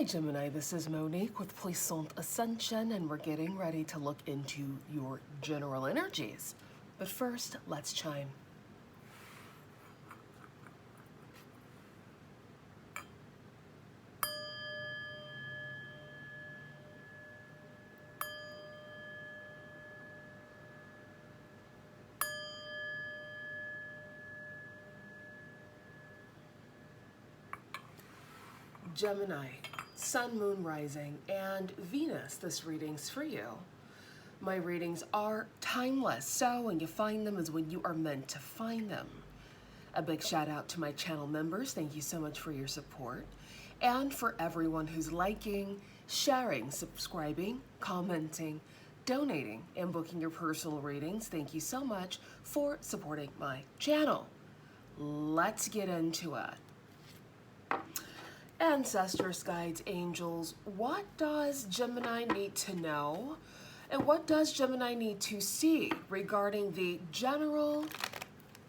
Hi Gemini, this is Monique with Puissant Ascension, and we're getting ready to look into your general energies. But first, let's chime. Gemini, Sun, Moon, Rising, and Venus, this reading's for you. My readings are timeless, so when you find them is when you are meant to find them. A big shout out to my channel members, thank you so much for your support. And for everyone who's liking, sharing, subscribing, commenting, donating, and booking your personal readings, thank you so much for supporting my channel. Let's get into it. Ancestors, guides, angels, what does Gemini need to know? And what does Gemini need to see regarding the general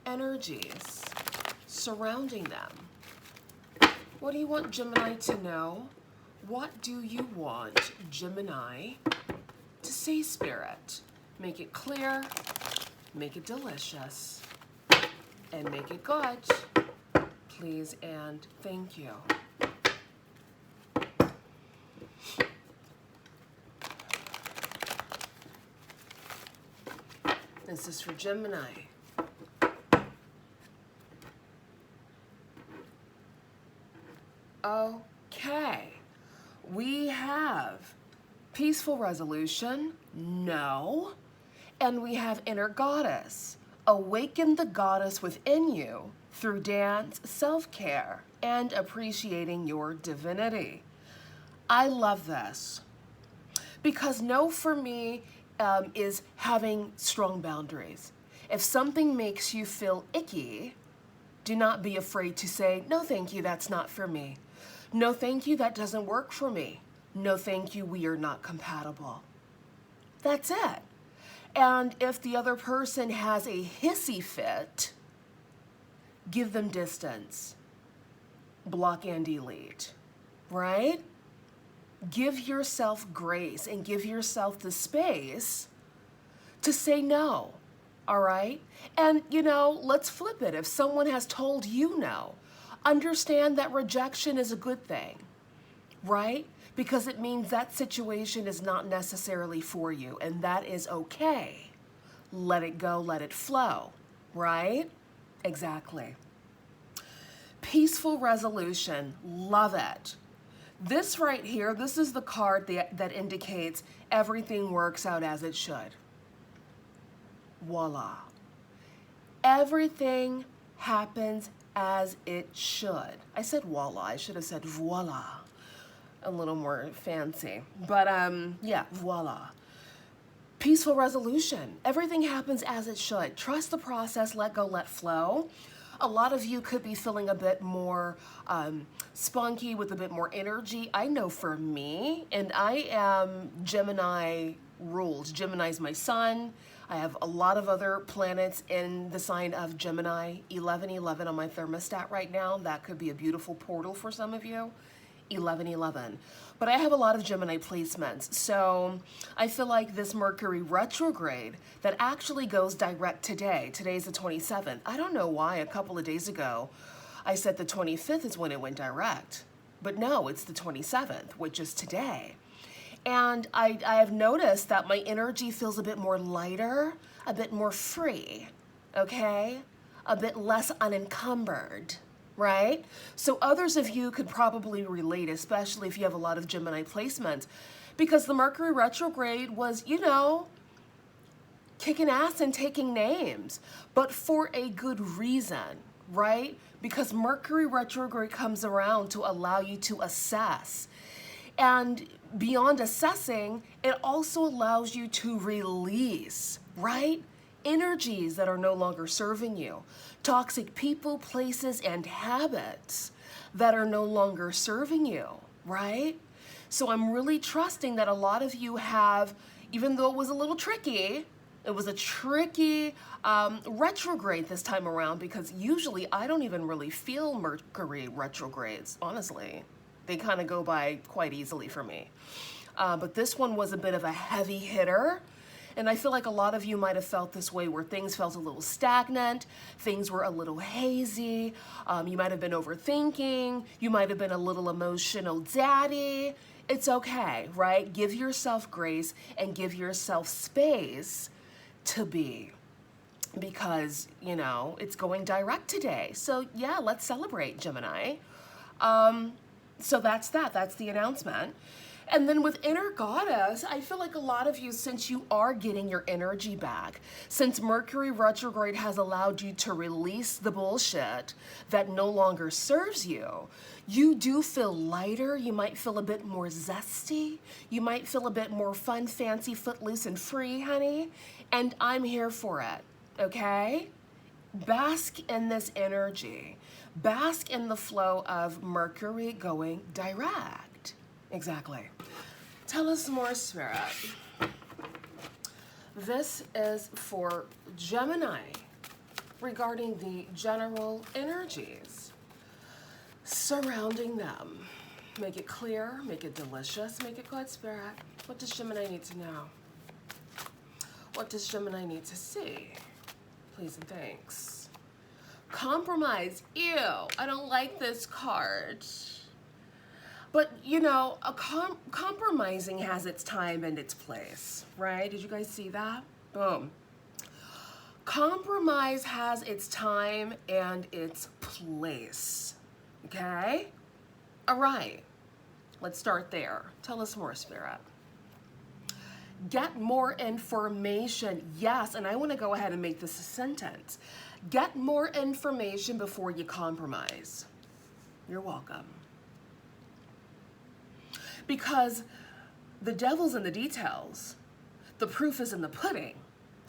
energies surrounding them? What do you want Gemini to know? What do you want Gemini to see, Spirit? Make it clear, make it delicious, and make it good. Please and thank you. This is for Gemini. Okay, we have peaceful resolution, no, and we have inner goddess. Awaken the goddess within you through dance, self-care, and appreciating your divinity. I love this because no for me is having strong boundaries. If something makes you feel icky, do not be afraid to say, no thank you, that's not for me. No thank you, that doesn't work for me. No thank you, we are not compatible. That's it. And if the other person has a hissy fit, give them distance. Block and delete, right? Give yourself grace and give yourself the space to say no, all right? And, you know, let's flip it. If someone has told you no, understand that rejection is a good thing, right? Because it means that situation is not necessarily for you, and that is okay. Let it go, let it flow, right? Exactly. Peaceful resolution, love it. This right here, this is the card that indicates everything works out as it should. Voila. Everything happens as it should. I said voila, I should have said voila. A little more fancy. But yeah, voila. Peaceful resolution. Everything happens as it should. Trust the process, let go, let flow. A lot of you could be feeling a bit more spunky with a bit more energy. I know for me, and I am Gemini ruled. Gemini's my sun. I have a lot of other planets in the sign of Gemini. 1111 on my thermostat right now. That could be a beautiful portal for some of you. 1111. But I have a lot of Gemini placements, so I feel like this Mercury retrograde that actually goes direct today. Today's the 27th. I don't know why a couple of days ago I said the 25th is when it went direct, but no, it's the 27th, which is today. And I have noticed that my energy feels a bit more lighter, a bit more free, okay? A bit less unencumbered. Right? So others of you could probably relate, especially if you have a lot of Gemini placements, because the Mercury retrograde was, you know, kicking ass and taking names, but for a good reason, right? Because Mercury retrograde comes around to allow you to assess. And beyond assessing, it also allows you to release, right? Energies that are no longer serving you. Toxic people, places, and habits that are no longer serving you, right? So I'm really trusting that a lot of you have, even though it was a little tricky, it was a tricky retrograde this time around, because usually I don't even really feel Mercury retrogrades, honestly. They kind of go by quite easily for me. But this one was a bit of a heavy hitter. And I feel like a lot of you might have felt this way, where things felt a little stagnant, things were a little hazy, you might have been overthinking, you might have been a little emotional daddy. It's okay, right? Give yourself grace and give yourself space to be, because, you know, it's going direct today. So yeah, let's celebrate, Gemini. So that's the announcement. And then with Inner Goddess, I feel like a lot of you, since you are getting your energy back, since Mercury retrograde has allowed you to release the bullshit that no longer serves you, you do feel lighter. You might feel a bit more zesty. You might feel a bit more fun, fancy, footloose, and free, honey. And I'm here for it, okay? Bask in this energy. Bask in the flow of Mercury going direct. Exactly. Tell us more, Spirit. This is for Gemini regarding the general energies surrounding them. Make it clear, make it delicious, make it good, Spirit. What does Gemini need to know? What does Gemini need to see? Please and thanks. Compromise. Ew, I don't like this card. But, you know, compromising has its time and its place, right? Did you guys see that? Boom. Compromise has its time and its place, okay? All right, let's start there. Tell us more, Spirit. Get more information. Yes, and I want to go ahead and make this a sentence. Get more information before you compromise. You're welcome. Because the devil's in the details. The proof is in the pudding,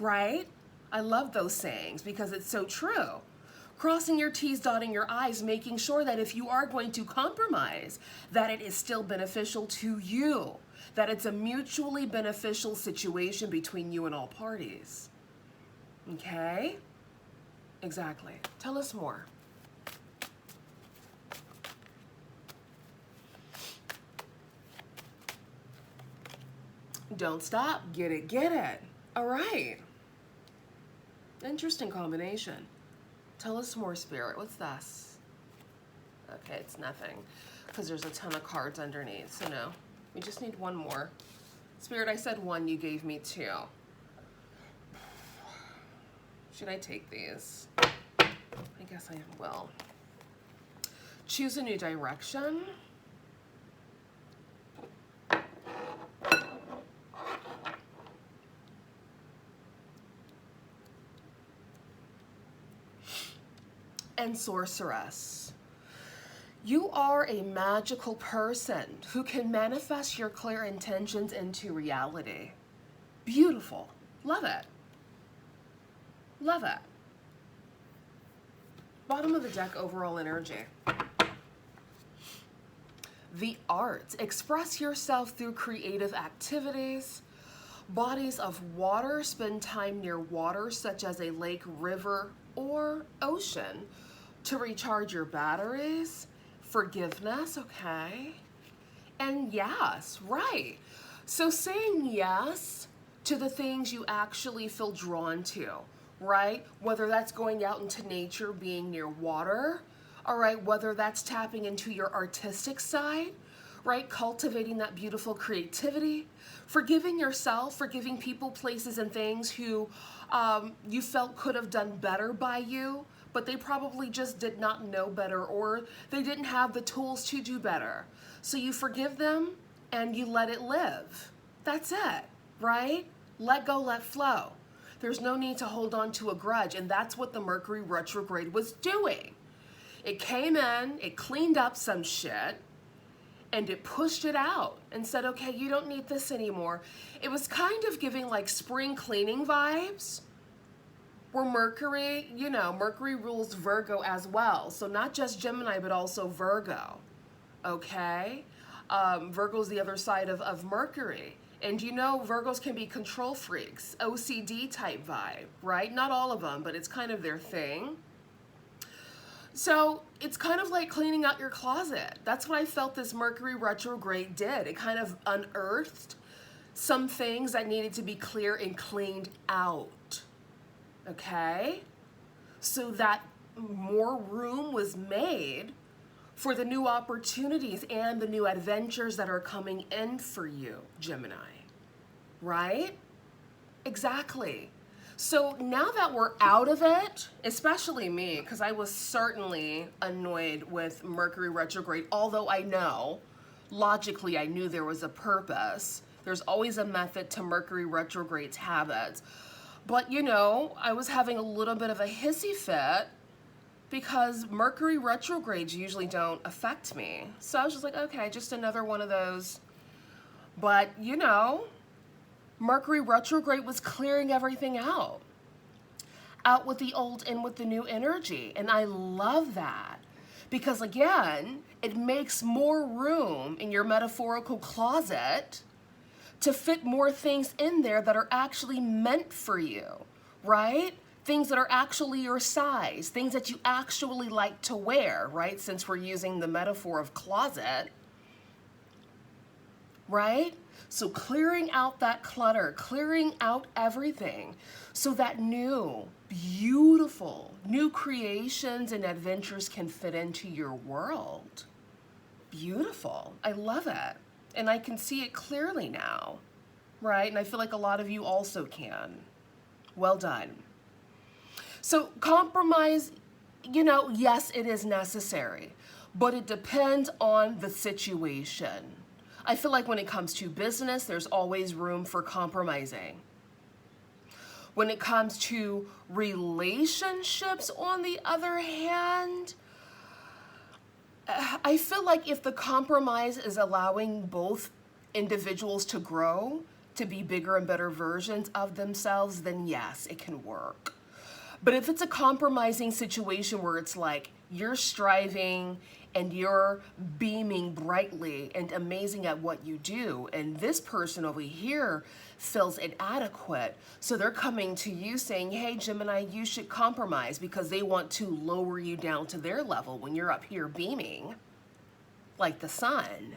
right? I love those sayings because it's so true. Crossing your T's, dotting your I's, making sure that if you are going to compromise, that it is still beneficial to you, that it's a mutually beneficial situation between you and all parties. Okay? Exactly. Tell us more. Don't stop. Get it, get it. All right. Interesting combination. Tell us more, Spirit. What's this? Okay, it's nothing because there's a ton of cards underneath. So no, we just need one more. Spirit, I said one, you gave me two. Should I take these? I guess I will. Choose a new direction. And Sorceress. You are a magical person who can manifest your clear intentions into reality. Beautiful. Love it. Love it. Bottom of the deck, overall energy. The arts. Express yourself through creative activities. Bodies of water. Spend time near water, such as a lake, river, or ocean, to recharge your batteries. Forgiveness, okay. And yes, right. So saying yes to the things you actually feel drawn to, right? Whether that's going out into nature, being near water, all right, whether that's tapping into your artistic side, right? Cultivating that beautiful creativity, forgiving yourself, forgiving people, places, and things who you felt could have done better by you, but they probably just did not know better, or they didn't have the tools to do better. So you forgive them and you let it live. That's it, right? Let go, let flow. There's no need to hold on to a grudge, and that's what the Mercury retrograde was doing. It came in, it cleaned up some shit, and it pushed it out and said, okay, you don't need this anymore. It was kind of giving like spring cleaning vibes, where Mercury, you know, Mercury rules Virgo as well. So not just Gemini, but also Virgo, okay? Virgo's the other side of Mercury. And you know, Virgos can be control freaks, OCD type vibe, right? Not all of them, but it's kind of their thing. So it's kind of like cleaning out your closet. That's what I felt this Mercury retrograde did. It kind of unearthed some things that needed to be clear and cleaned out. Okay? So that more room was made for the new opportunities and the new adventures that are coming in for you, Gemini. Right? Exactly. So now that we're out of it, especially me, because I was certainly annoyed with Mercury retrograde, although I know, logically, I knew there was a purpose. There's always a method to Mercury retrograde's habits. But, you know, I was having a little bit of a hissy fit because Mercury retrogrades usually don't affect me. So I was just like, okay, just another one of those. But, you know, Mercury retrograde was clearing everything out. Out with the old, in with the new energy. And I love that. Because again, it makes more room in your metaphorical closet to fit more things in there that are actually meant for you, right? Things that are actually your size, things that you actually like to wear, right? Since we're using the metaphor of closet, right? So clearing out that clutter, clearing out everything so that new, beautiful, new creations and adventures can fit into your world. Beautiful. I love it. And I can see it clearly now, right? And I feel like a lot of you also can. Well done. So compromise, you know, yes, it is necessary, but it depends on the situation. I feel like when it comes to business, there's always room for compromising. When it comes to relationships, on the other hand, I feel like if the compromise is allowing both individuals to grow, to be bigger and better versions of themselves, then yes, it can work. But if it's a compromising situation where it's like you're striving and you're beaming brightly and amazing at what you do, and this person over here feels inadequate, so they're coming to you saying, hey, Gemini, you should compromise because they want to lower you down to their level when you're up here beaming like the sun.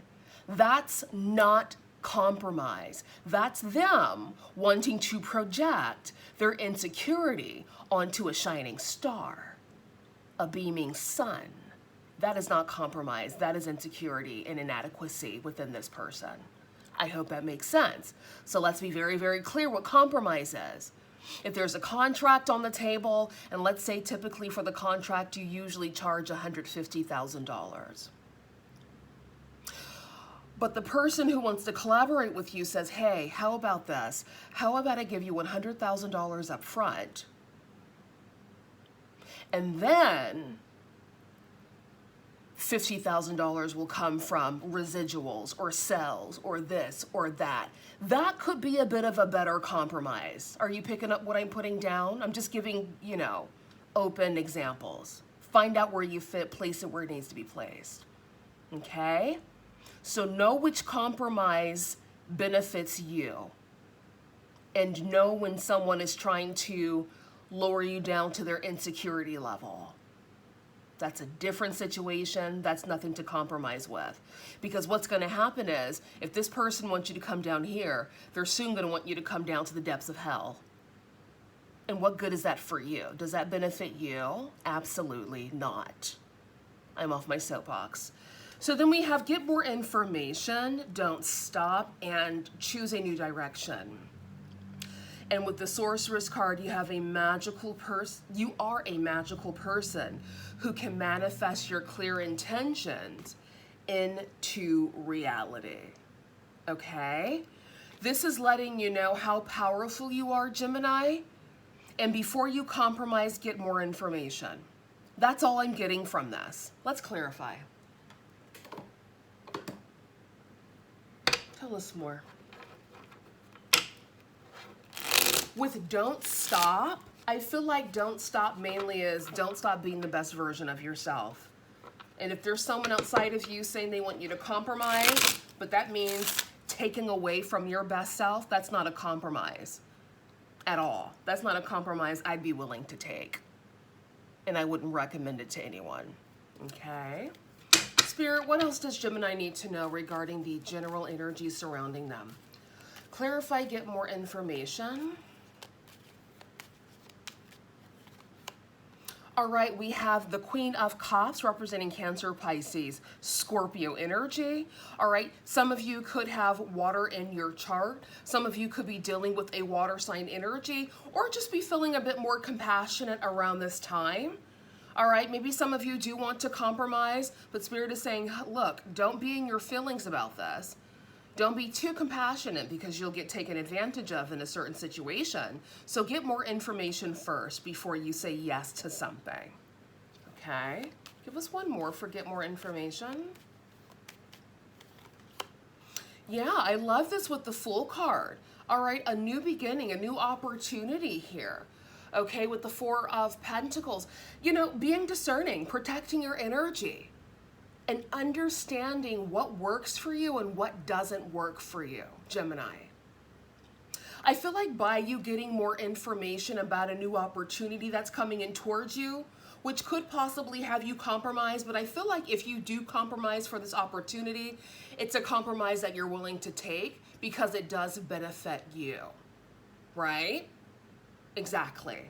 That's not compromise. That's them wanting to project their insecurity onto a shining star, a beaming sun. That is not compromise. That is insecurity and inadequacy within this person. I hope that makes sense. So let's be very, very clear what compromise is. If there's a contract on the table, and let's say typically for the contract, you usually charge $150,000. But the person who wants to collaborate with you says, hey, how about this? How about I give you $100,000 up front? And then $50,000 will come from residuals or sales or this or that. That could be a bit of a better compromise. Are you picking up what I'm putting down? I'm just giving, you know, open examples. Find out where you fit, place it where it needs to be placed. Okay? So know which compromise benefits you. And know when someone is trying to lower you down to their insecurity level. That's a different situation. That's nothing to compromise with. Because what's going to happen is, if this person wants you to come down here, they're soon going to want you to come down to the depths of hell. And what good is that for you? Does that benefit you? Absolutely not. I'm off my soapbox. So then we have get more information, don't stop, and choose a new direction. And with the Sorceress card, you have a magical person. You are a magical person who can manifest your clear intentions into reality. Okay? This is letting you know how powerful you are, Gemini. And before you compromise, get more information. That's all I'm getting from this. Let's clarify. Tell us more. With don't stop, I feel like don't stop mainly is don't stop being the best version of yourself. And if there's someone outside of you saying they want you to compromise, but that means taking away from your best self, that's not a compromise at all. That's not a compromise I'd be willing to take. and I wouldn't recommend it to anyone. Okay. Spirit, what else does Gemini need to know regarding the general energy surrounding them? Clarify, get more information. All right, we have the Queen of Cups representing Cancer, Pisces, Scorpio energy. All right, some of you could have water in your chart. Some of you could be dealing with a water sign energy, or just be feeling a bit more compassionate around this time. All right, maybe some of you do want to compromise, but Spirit is saying, look, don't be in your feelings about this. Don't be too compassionate because you'll get taken advantage of in a certain situation. So get more information first before you say yes to something. Okay, give us one more for get more information. Yeah, I love this with the Fool card. All right, a new beginning, a new opportunity here. Okay, with the Four of Pentacles. You know, being discerning, protecting your energy, and understanding what works for you and what doesn't work for you, Gemini. I feel like by you getting more information about a new opportunity that's coming in towards you, which could possibly have you compromise, but I feel like if you do compromise for this opportunity, it's a compromise that you're willing to take because it does benefit you, right? Exactly.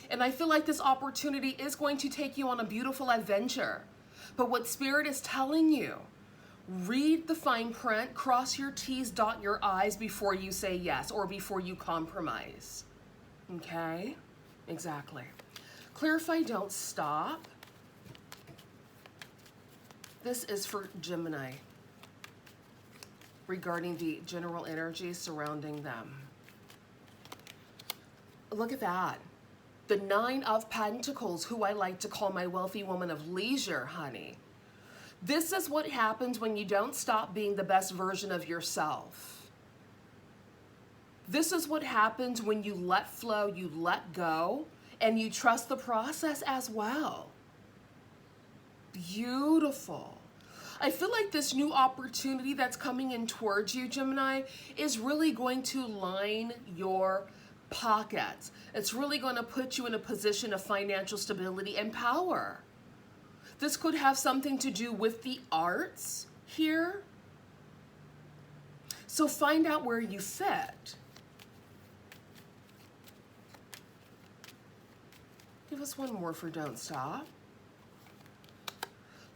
And I feel like this opportunity is going to take you on a beautiful adventure. But what Spirit is telling you, read the fine print, cross your T's, dot your I's before you say yes or before you compromise. Okay? Exactly. Clarify, don't stop. This is for Gemini regarding the general energy surrounding them. Look at that. The Nine of Pentacles, who I like to call my wealthy woman of leisure, honey. This is what happens when you don't stop being the best version of yourself. This is what happens when you let flow, you let go, and you trust the process as well. Beautiful. I feel like this new opportunity that's coming in towards you, Gemini, is really going to line your pockets. It's really going to put you in a position of financial stability and power. This could have something to do with the arts here. So find out where you fit. Give us one more for don't stop.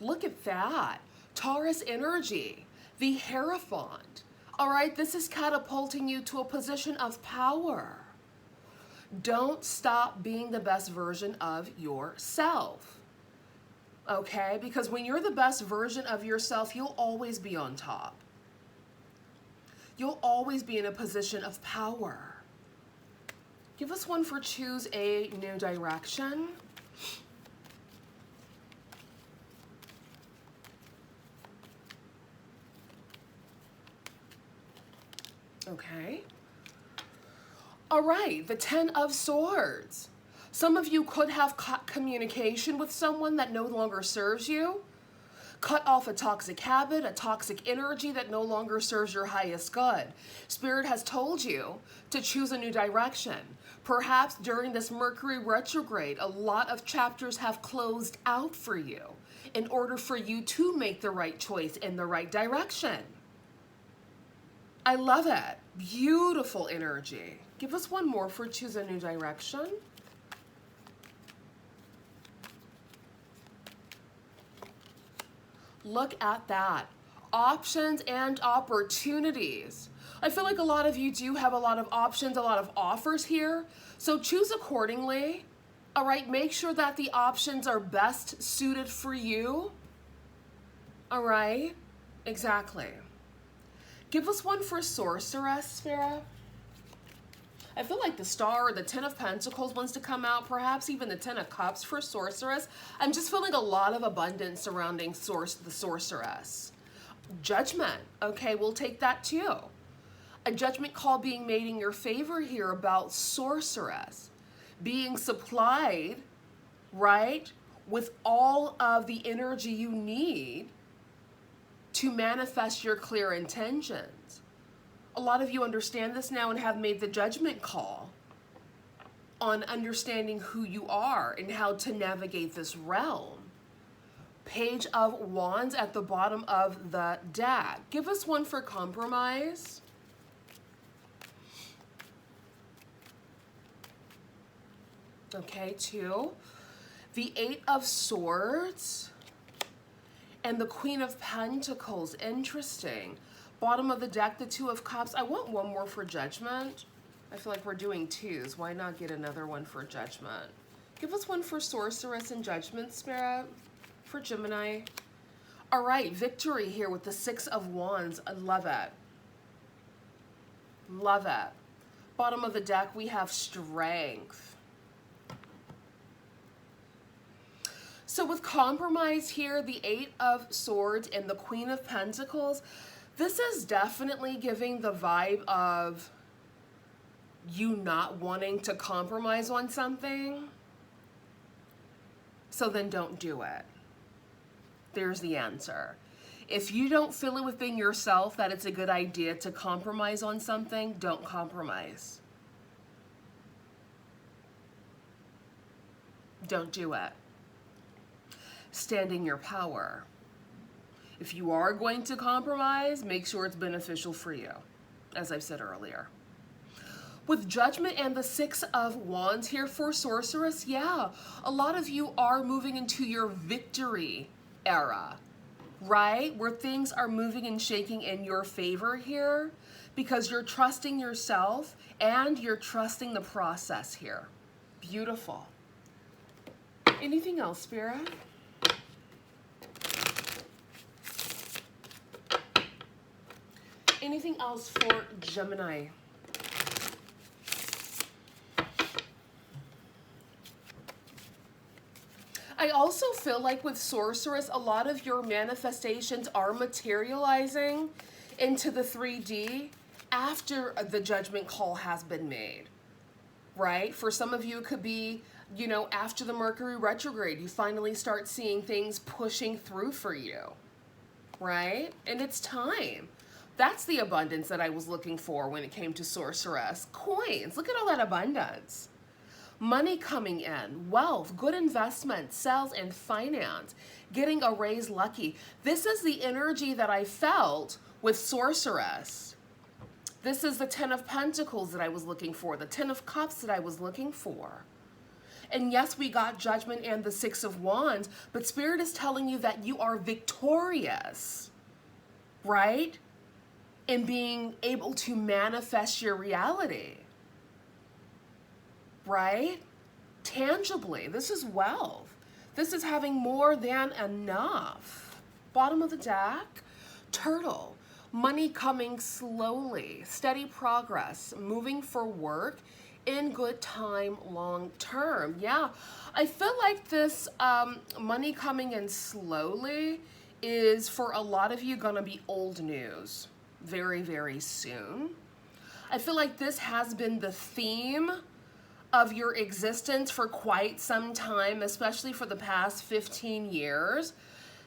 Look at that. Taurus energy, the Hierophant. All right, this is catapulting you to a position of power. Don't stop being the best version of yourself. Okay? Because when you're the best version of yourself, you'll always be on top. You'll always be in a position of power. Give us one for choose a new direction. Okay. All right, the Ten of Swords. Some of you could have cut communication with someone that no longer serves you. Cut off a toxic habit, a toxic energy that no longer serves your highest good. Spirit has told you to choose a new direction. Perhaps during this Mercury retrograde, a lot of chapters have closed out for you in order for you to make the right choice in the right direction. I love it. Beautiful energy. Give us one more for choose a new direction. Look at that. Options and opportunities. I feel like a lot of you do have a lot of options, a lot of offers here. So choose accordingly. All right, make sure that the options are best suited for you. All right, exactly. Give us one for Sorceress, Spirit. I feel like the Star or the Ten of Pentacles wants to come out, perhaps even the Ten of Cups for Sorceress. I'm just feeling a lot of abundance surrounding the Sorceress. Judgment, okay, we'll take that too. A judgment call being made in your favor here about Sorceress. Being supplied, right, with all of the energy you need to manifest your clear intentions. A lot of you understand this now and have made the judgment call on understanding who you are and how to navigate this realm. Page of Wands at the bottom of the deck. Give us one for compromise. Okay, 2. The 8 of Swords and the Queen of Pentacles. Interesting. Bottom of the deck, the 2 of Cups. I want one more for Judgment. I feel like we're doing 2s. Why not get another one for Judgment? Give us one for Sorceress and Judgment, Spirit, for Gemini. All right, victory here with the 6 of Wands. I love it. Love it. Bottom of the deck, we have Strength. So with compromise here, the 8 of Swords and the Queen of Pentacles, this is definitely giving the vibe of you not wanting to compromise on something. So then don't do it. There's the answer. If you don't feel it within yourself that it's a good idea to compromise on something, don't compromise. Don't do it. Stand in your power. If you are going to compromise, make sure it's beneficial for you, as I've said earlier. With Judgment and the 6 of Wands here for Sorceress, yeah, a lot of you are moving into your victory era, right? Where things are moving and shaking in your favor here because you're trusting yourself and you're trusting the process here. Beautiful. Anything else, Spirit? Anything else for Gemini? I also feel like with Sorceress, a lot of your manifestations are materializing into the 3D after the judgment call has been made, right? For some of you, it could be, you know, after the Mercury retrograde, you finally start seeing things pushing through for you, right? And it's time. That's the abundance that I was looking for when it came to Sorceress. Coins, look at all that abundance. Money coming in, wealth, good investments, sales and finance, getting a raise lucky. This is the energy that I felt with Sorceress. This is the 10 of Pentacles that I was looking for, the 10 of Cups that I was looking for. And yes, we got Judgment and the 6 of Wands, but Spirit is telling you that you are victorious, right? In being able to manifest your reality. Right? Tangibly. This is wealth. This is having more than enough. Bottom of the deck, Turtle. Money coming slowly. Steady progress. Moving for work in good time long term. Yeah, I feel like this money coming in slowly is for a lot of you gonna be old news very, very soon. I feel like this has been the theme of your existence for quite some time, especially for the past 15 years.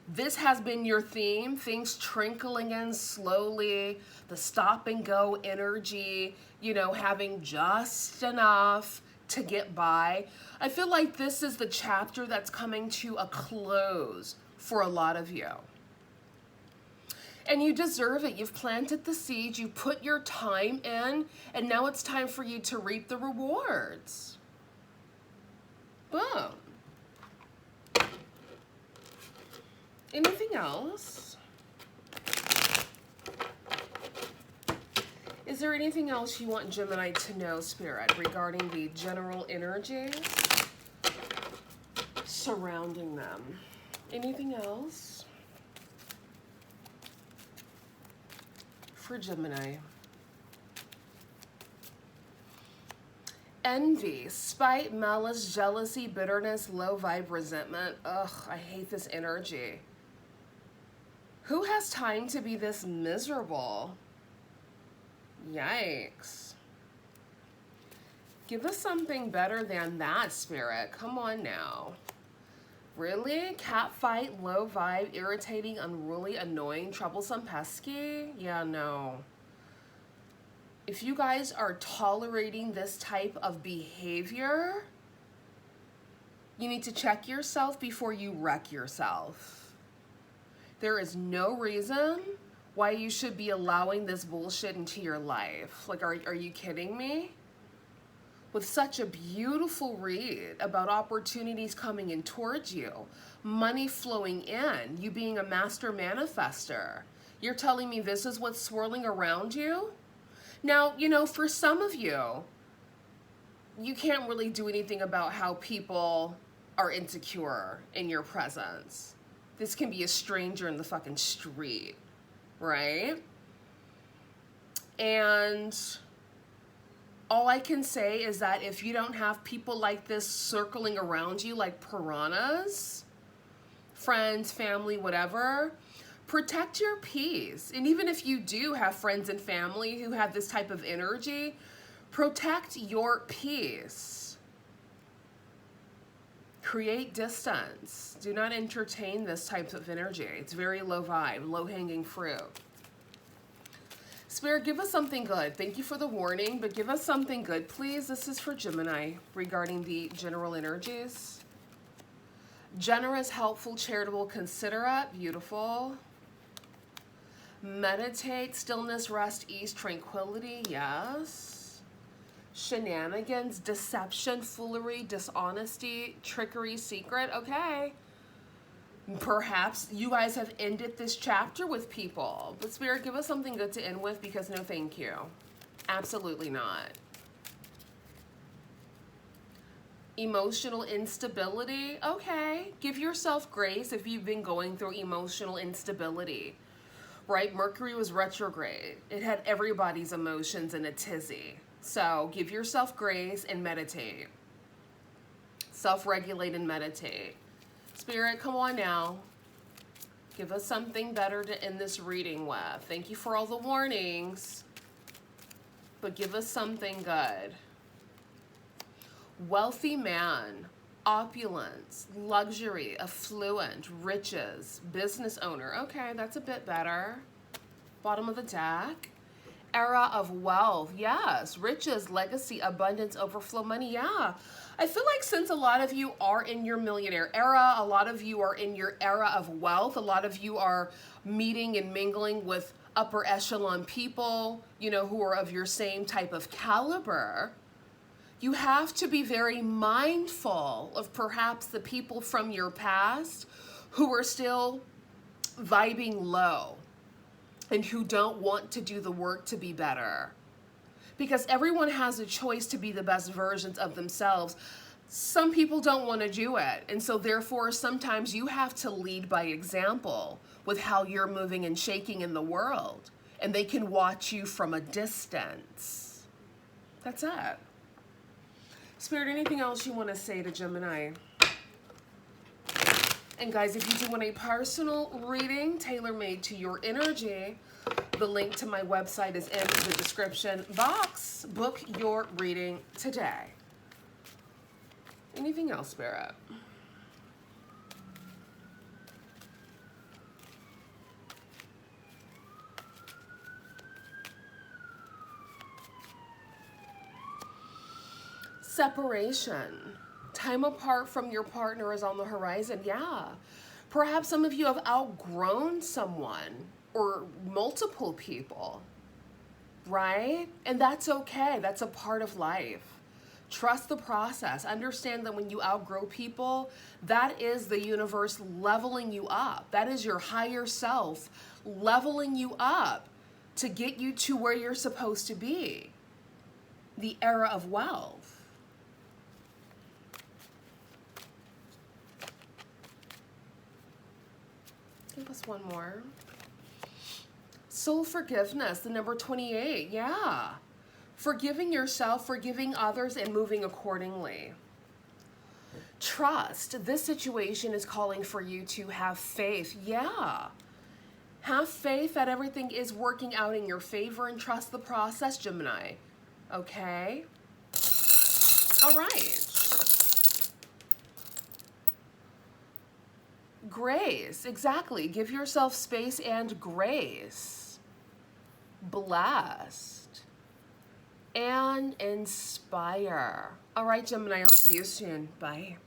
This has been your theme, things trickling in slowly, the stop and go energy, you know, having just enough to get by. I feel like this is the chapter that's coming to a close for a lot of you. And you deserve it. You've planted the seeds, you put your time in, and now it's time for you to reap the rewards. Boom. Anything else? Is there anything else you want Gemini to know, Spirit, regarding the general energies surrounding them? Anything else for Gemini? Envy, spite, malice, jealousy, bitterness, low vibe, resentment. Ugh, I hate this energy. Who has time to be this miserable? Yikes. Give us something better than that, Spirit. Come on now. Really? Cat fight, low vibe, irritating, unruly, annoying, troublesome, pesky? Yeah, no. If you guys are tolerating this type of behavior, you need to check yourself before you wreck yourself. There is no reason why you should be allowing this bullshit into your life. Like, are you kidding me? With such a beautiful read about opportunities coming in towards you, money flowing in, you being a master manifester, you're telling me this is what's swirling around you? Now, you know, for some of you, you can't really do anything about how people are insecure in your presence. This can be a stranger in the fucking street, right? And all I can say is that if you don't have people like this circling around you like piranhas, friends, family, whatever, protect your peace. And even if you do have friends and family who have this type of energy, protect your peace. Create distance. Do not entertain this type of energy. It's very low vibe, low-hanging fruit. Spirit, give us something good. Thank you for the warning, but give us something good, please. This is for Gemini regarding the general energies. Generous, helpful, charitable, considerate, beautiful. Meditate, stillness, rest, ease, tranquility, yes. Shenanigans, deception, foolery, dishonesty, trickery, secret, okay. Perhaps you guys have ended this chapter with people, but Spirit, give us something good to end with, because no thank you. Absolutely not. Emotional instability, okay. Give yourself grace if you've been going through emotional instability. Right? Mercury was retrograde. It had everybody's emotions in a tizzy. So give yourself grace and meditate. Self-regulate and meditate. Spirit, come on now. Give us something better to end this reading with. Thank you for all the warnings, but give us something good. Wealthy man, opulence, luxury, affluent, riches, business owner. Okay, that's a bit better. Bottom of the deck. Era of wealth. Yes. Riches, legacy, abundance, overflow, money. Yeah. I feel like since a lot of you are in your millionaire era, a lot of you are in your era of wealth, a lot of you are meeting and mingling with upper echelon people, you know, who are of your same type of caliber. You have to be very mindful of perhaps the people from your past who are still vibing low and who don't want to do the work to be better. Because everyone has a choice to be the best versions of themselves. Some people don't want to do it. And so therefore, sometimes you have to lead by example with how you're moving and shaking in the world. And they can watch you from a distance. That's it. Spirit, anything else you want to say to Gemini? And guys, if you do want a personal reading tailor-made to your energy, the link to my website is in the description box. Book your reading today. Anything else, Spirit? Separation. Time apart from your partner is on the horizon. Yeah. Perhaps some of you have outgrown someone or multiple people, right? And that's okay. That's a part of life. Trust the process. Understand that when you outgrow people, that is the universe leveling you up. That is your higher self leveling you up to get you to where you're supposed to be. The era of wealth. Give us one more. Soul forgiveness, the number 28. Yeah. Forgiving yourself, forgiving others, and moving accordingly. Trust. This situation is calling for you to have faith. Yeah. Have faith that everything is working out in your favor and trust the process, Gemini. Okay? All right. Grace, exactly. Give yourself space and grace. Blessed. and inspire. All right, Gemini, I'll see you soon. Bye.